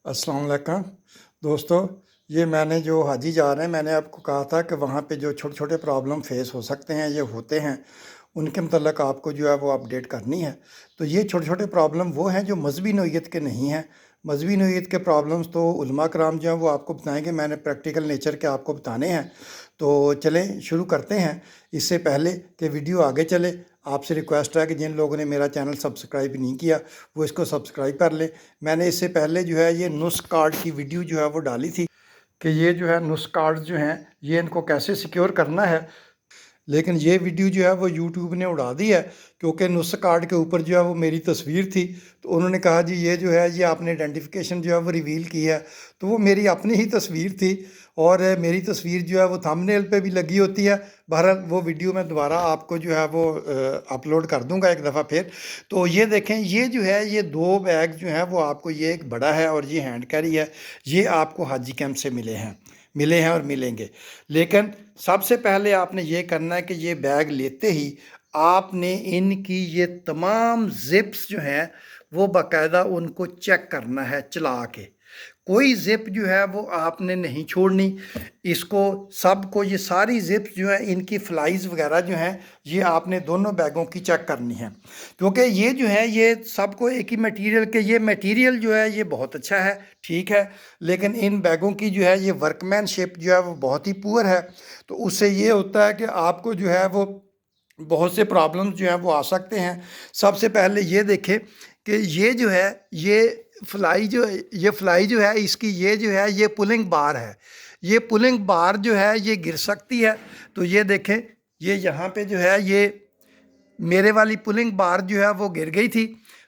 अस्सलाम वालेकुम दोस्तों। ये मैंने जो हाजी जा रहे हैं, मैंने आपको कहा था कि वहाँ पे जो छोटे छोटे प्रॉब्लम फेस हो सकते हैं, ये होते हैं, उनके मतलब आपको जो है वो अपडेट करनी है। तो ये छोटे छोटे प्रॉब्लम वो हैं जो मजहबी नौइयत के नहीं हैं। मजहबी नौइयत के प्रॉब्लम्स तो उलमा कराम जो हैं वो आपको बताएंगे, मैंने प्रैक्टिकल नेचर के आपको बताने हैं। तो चलें शुरू करते हैं। इससे पहले कि वीडियो आगे चले, आपसे रिक्वेस्ट है कि जिन लोगों ने मेरा चैनल सब्सक्राइब नहीं किया वो इसको सब्सक्राइब कर लें। मैंने इससे पहले जो है ये नुस्ख कार्ड की वीडियो जो है वो डाली थी कि ये जो है नुस्ख कार्ड जो हैं ये इनको कैसे सिक्योर करना है, लेकिन ये वीडियो जो है वो यूट्यूब ने उड़ा दी है, क्योंकि नुस्ख कार्ड के ऊपर जो है वो मेरी तस्वीर थी। तो उन्होंने कहा जी ये जो है ये आपने आइडेंटिफिकेशन जो है वो रिवील की है। तो वो मेरी अपनी ही तस्वीर थी और मेरी तस्वीर जो है वो थंबनेल पे भी लगी होती है। बहरहाल वो वीडियो मैं दोबारा आपको जो है वो अपलोड कर दूंगा एक दफ़ा फिर। तो ये देखें, ये जो है ये दो बैग जो हैं वो आपको, ये एक बड़ा है और ये हैंड कैरी है, ये आपको हाजी कैंप से मिले हैं और मिलेंगे। लेकिन सबसे पहले आपने ये करना है कि ये बैग लेते ही आपने इनकी ये तमाम जिप्स जो हैं वो बाकायदा उनको चेक करना है चला के। कोई जिप जो है वो आपने नहीं छोड़नी। इसको सबको, ये सारी जिप्स जो है इनकी फ्लाइज वगैरह जो हैं ये आपने दोनों बैगों की चेक करनी है, क्योंकि ये जो है ये सबको एक ही मटेरियल के, ये मटेरियल जो है ये बहुत अच्छा है, ठीक है, लेकिन इन बैगों की जो है ये वर्कमैनशिप जो है वो बहुत ही पुअर है। तो उससे ये होता है कि आपको जो है वो बहुत से प्रॉब्लम्स जो हैं वो आ सकते हैं। सबसे पहले ये देखें कि ये जो है ये फ्लाई जो है इसकी ये जो है ये पुलिंग बार है। ये पुलिंग बार जो है ये गिर सकती है। तो ये देखें, ये यहाँ पे जो है ये मेरे वाली पुलिंग बार जो है वो गिर गई थी,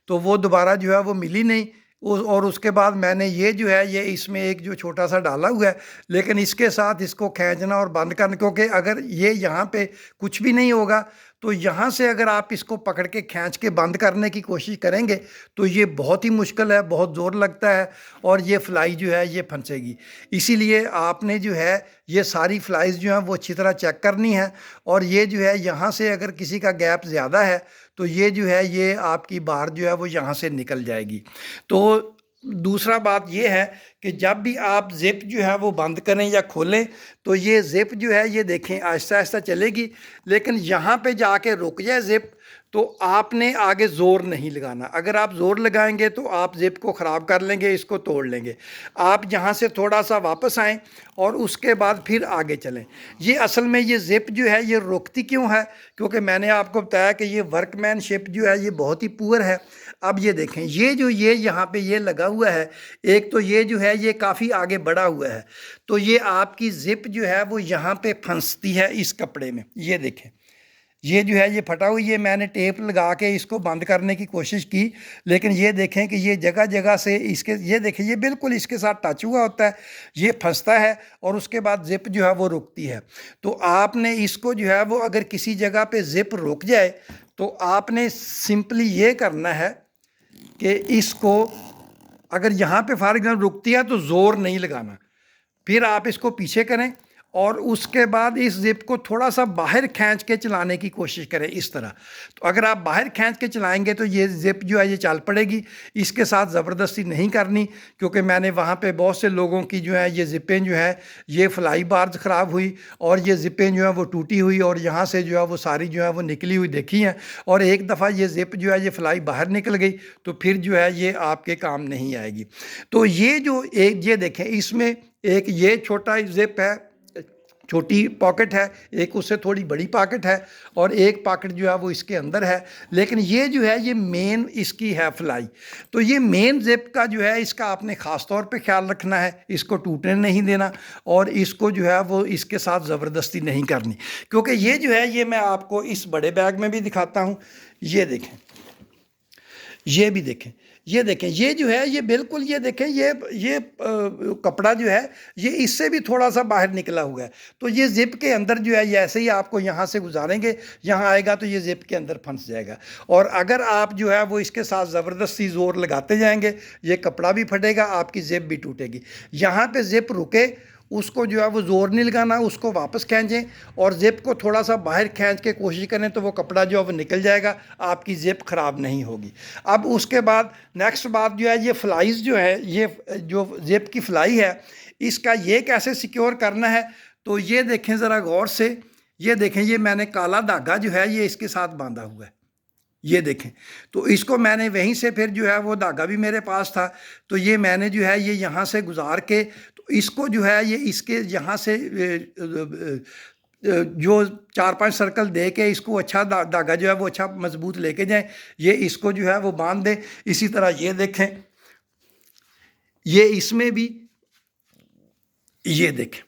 तो वो दोबारा जो है वो मिली नहीं। और उसके बाद मैंने ये जो है ये इसमें एक जो छोटा सा डाला हुआ है, लेकिन इसके साथ इसको खींचना और बंद करना, क्योंकि अगर ये यहाँ पे कुछ भी नहीं होगा तो यहाँ से अगर आप इसको पकड़ के खींच के बंद करने की कोशिश करेंगे तो ये बहुत ही मुश्किल है, बहुत ज़ोर लगता है और ये फ्लाई जो है ये फंसेगी। इसीलिए आपने जो है ये सारी फ्लाइज जो हैं वो अच्छी तरह चेक करनी है। और ये जो है यहाँ से अगर किसी का गैप ज़्यादा है तो ये जो है ये आपकी बाहर जो है वो यहाँ से निकल जाएगी। तो दूसरा बात ये है कि जब भी आप ज़िप जो है वो बंद करें या खोलें तो ये ज़िप जो है ये देखें आहिस्ता आहिस्ता चलेगी, लेकिन यहाँ पे जाके रुक जाए ज़िप तो आपने आगे ज़ोर नहीं लगाना। अगर आप ज़ोर लगाएंगे तो आप ज़िप को ख़राब कर लेंगे, इसको तोड़ लेंगे। आप यहाँ से थोड़ा सा वापस आएँ और उसके बाद फिर आगे चलें। ये असल में ये ज़िप जो है ये रुकती क्यों है, क्योंकि मैंने आपको बताया कि ये वर्कमैनशिप जो है ये बहुत ही पुअर है। अब ये देखें, ये जो ये यहाँ पे ये लगा हुआ है, एक तो ये जो है ये काफ़ी आगे बढ़ा हुआ है, तो ये आपकी ज़िप जो है वो यहाँ पे फंसती है इस कपड़े में। ये देखें, ये जो है ये फटा हुआ, ये मैंने टेप लगा के इसको बंद करने की कोशिश की, लेकिन ये देखें कि ये जगह जगह से इसके, ये देखें ये बिल्कुल इसके साथ टच हुआ होता है, ये फंसता है और उसके बाद ज़िप जो है वो रुकती है। तो आपने इसको जो है वो अगर किसी जगह पे ज़िप रुक जाए तो आपने सिंपली ये करना है कि इसको अगर यहाँ पे फॉर एग्जाम्पल रुकती है तो ज़ोर नहीं लगाना, फिर आप इसको पीछे करें और उसके बाद इस ज़िप को थोड़ा सा बाहर खींच के चलाने की कोशिश करें इस तरह। तो अगर आप बाहर खींच के चलाएंगे तो ये ज़िप जो है ये चल पड़ेगी। इसके साथ ज़बरदस्ती नहीं करनी, क्योंकि मैंने वहाँ पे बहुत से लोगों की जो है ये ज़िपें जो है ये फ्लाई बार्स ख़राब हुई और ये ज़िपें जो है वो टूटी हुई और यहाँ से जो है वो सारी जो है वो निकली हुई देखी हैं। और एक दफ़ा ये ज़िप जो है ये फ्लाई बाहर निकल गई तो फिर जो है ये आपके काम नहीं आएगी। तो ये जो एक ये देखें, इसमें एक ये छोटा ज़िप है, छोटी पॉकेट है, एक उससे थोड़ी बड़ी पॉकेट है और एक पॉकेट जो है वो इसके अंदर है, लेकिन ये जो है ये मेन इसकी है फ्लाई। तो ये मेन ज़िप का जो है इसका आपने ख़ास तौर पे ख्याल रखना है, इसको टूटने नहीं देना और इसको जो है वो इसके साथ ज़बरदस्ती नहीं करनी, क्योंकि ये जो है ये मैं आपको इस बड़े बैग में भी दिखाता हूँ। ये देखें, ये भी देखें, ये देखें, ये जो है ये बिल्कुल, ये देखें ये कपड़ा जो है ये इससे भी थोड़ा सा बाहर निकला हुआ है। तो ये ज़िप के अंदर जो है ये ऐसे ही आपको यहाँ से गुजारेंगे, यहाँ आएगा तो ये ज़िप के अंदर फंस जाएगा। और अगर आप जो है वो इसके साथ ज़बरदस्ती ज़ोर लगाते जाएंगे ये कपड़ा भी फटेगा, आपकी ज़िप भी टूटेगी। यहाँ पे ज़िप रुके उसको जो है वो ज़ोर नहीं लगाना, उसको वापस खींचें और ज़िप को थोड़ा सा बाहर खींच के कोशिश करें तो वो कपड़ा जो है वो निकल जाएगा, आपकी ज़िप ख़राब नहीं होगी। अब उसके बाद नेक्स्ट बात जो है, ये फ्लाइज जो है, ये जो ज़िप की फ्लाई है, इसका ये कैसे सिक्योर करना है, तो ये देखें ज़रा गौर से, ये देखें, ये मैंने काला धागा जो है ये इसके साथ बांधा हुआ है, ये देखें। तो इसको मैंने वहीं से फिर जो है वो धागा भी मेरे पास था, तो ये मैंने जो है ये यहाँ से गुजार के, तो इसको जो है ये इसके यहाँ से जो 4-5 सर्कल दे के इसको अच्छा धागा जो है वो अच्छा मजबूत लेके जाएं, ये इसको जो है वो बांध दें। इसी तरह ये देखें, ये इसमें भी, ये देखें,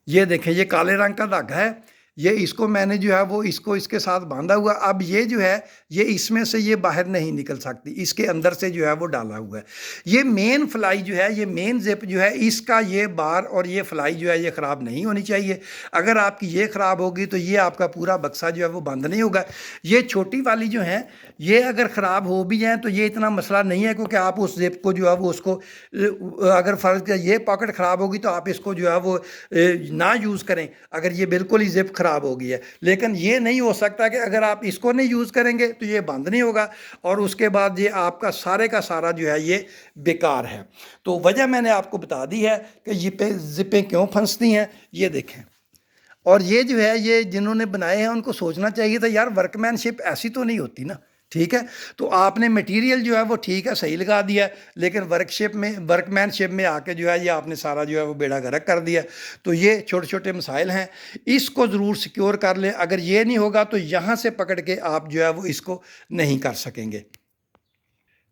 ये देखें, ये काले रंग का धागा है, ये इसको मैंने जो है वो इसको इसके साथ बांधा हुआ। अब ये जो है ये इसमें से ये बाहर नहीं निकल सकती, इसके अंदर से जो है वो डाला हुआ है। ये मेन फ्लाई जो है, ये मेन जिप जो है, इसका ये बार और ये फ्लाई जो है ये ख़राब नहीं होनी चाहिए। अगर आपकी ये ख़राब होगी तो ये आपका पूरा बक्सा जो है वो बंद नहीं होगा। ये छोटी वाली जो है ये अगर ख़राब हो भी जाए तो ये इतना मसला नहीं है, क्योंकि आप उस जिप को जो है वो उसको अगर फ़र्ज ये पॉकेट ख़राब होगी तो आप इसको जो है वो ना यूज़ करें, अगर ये बिल्कुल ही जिप ख़राब हो गई है। लेकिन ये नहीं हो सकता कि अगर आप इसको नहीं यूज़ करेंगे तो ये बंद नहीं होगा और उसके बाद ये आपका सारे का सारा जो है ये बेकार है। तो वजह मैंने आपको बता दी है कि ये जिपें क्यों फंसती हैं, ये देखें। और ये जो है ये जिन्होंने बनाए हैं उनको सोचना चाहिए था यार, वर्कमैनशिप ऐसी तो नहीं होती ना, ठीक है। तो आपने मटेरियल जो है वो ठीक है सही लगा दिया, लेकिन वर्कमैनशिप में आके जो है ये आपने सारा जो है वो बेड़ा गर्क कर दिया। तो ये छोटे छोटे मसाइल हैं, इसको ज़रूर सिक्योर कर लें। अगर ये नहीं होगा तो यहाँ से पकड़ के आप जो है वो इसको नहीं कर सकेंगे।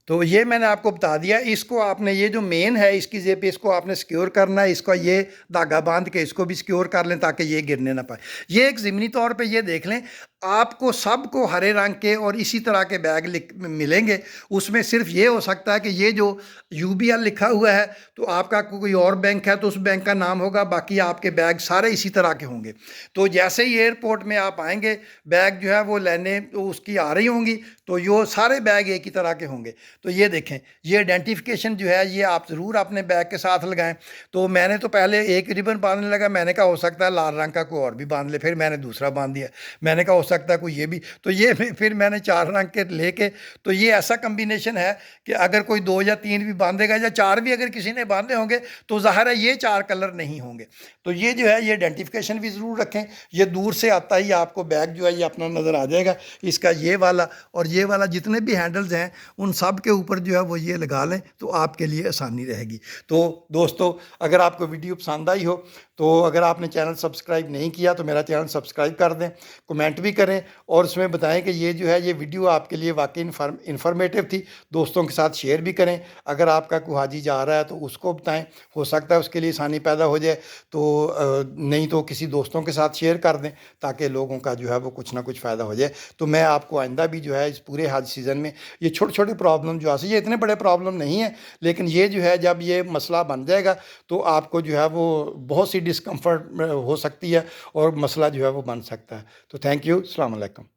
तो ये मैंने आपको बता दिया। इसको आपने, ये जो मेन है इसकी जेब पे, इसको आपने सिक्योर करना है, इसका ये धागा बांध के इसको भी सिक्योर कर लें ताकि ये गिरने ना पाए। ये एक ज़िमनी तौर पे ये देख लें, आपको सबको हरे रंग के और इसी तरह के बैग मिलेंगे। उसमें सिर्फ ये हो सकता है कि ये जो UBL लिखा हुआ है तो आपका कोई और बैंक है तो उस बैंक का नाम होगा, बाकी आपके बैग सारे इसी तरह के होंगे। तो जैसे ही एयरपोर्ट में आप आएंगे, बैग जो है वो लेने तो उसकी आ रही होंगी, तो ये सारे बैग एक ही तरह के होंगे। तो ये देखें, ये आइडेंटिफिकेशन जो है ये आप ज़रूर अपने बैग के साथ लगाएं। तो मैंने तो पहले एक रिबन बांधने लगा, मैंने कहा हो सकता है लाल रंग का कोई और भी बांध ले, फिर मैंने दूसरा बांध दिया, मैंने कहा हो सकता है कोई ये भी, तो ये फिर मैंने 4 रंग के लेके, तो ये ऐसा कम्बिनेशन है कि अगर कोई 2 या 3 भी बांधेगा या 4 भी अगर किसी ने बांधे होंगे तो ज़ाहिर है ये 4 कलर नहीं होंगे। तो ये जो है ये आइडेंटिफिकेशन भी ज़रूर रखें। ये दूर से आता ही आपको बैग जो है ये अपना नज़र आ जाएगा। इसका ये वाला और ये वाला जितने भी हैंडल्स हैं उन सब के ऊपर जो है वो ये लगा लें तो आपके लिए आसानी रहेगी। तो दोस्तों, अगर आपको वीडियो पसंद आई हो तो अगर आपने चैनल सब्सक्राइब नहीं किया तो मेरा चैनल सब्सक्राइब कर दें, कमेंट भी करें और उसमें बताएं कि ये जो है ये वीडियो आपके लिए वाकई इन्फॉर्मेटिव थी। दोस्तों के साथ शेयर भी करें। अगर आपका कोई हाजी जा रहा है तो उसको बताएं, हो सकता है उसके लिए आसानी पैदा हो जाए। तो नहीं तो किसी दोस्तों के साथ शेयर कर दें ताकि लोगों का जो है वो कुछ ना कुछ फ़ायदा हो जाए। तो मैं आपको आइंदा भी जो है इस पूरे हज सीज़न में ये छोटे छोटे प्रॉब्लम जो आसे, ये इतने बड़े प्रॉब्लम नहीं है, लेकिन ये जो है जब ये मसला बन जाएगा तो आपको जो है वो बहुत सी डिस्कम्फर्ट हो सकती है और मसला जो है वो बन सकता है। तो थैंक यू, अस्सलाम वालेकुम।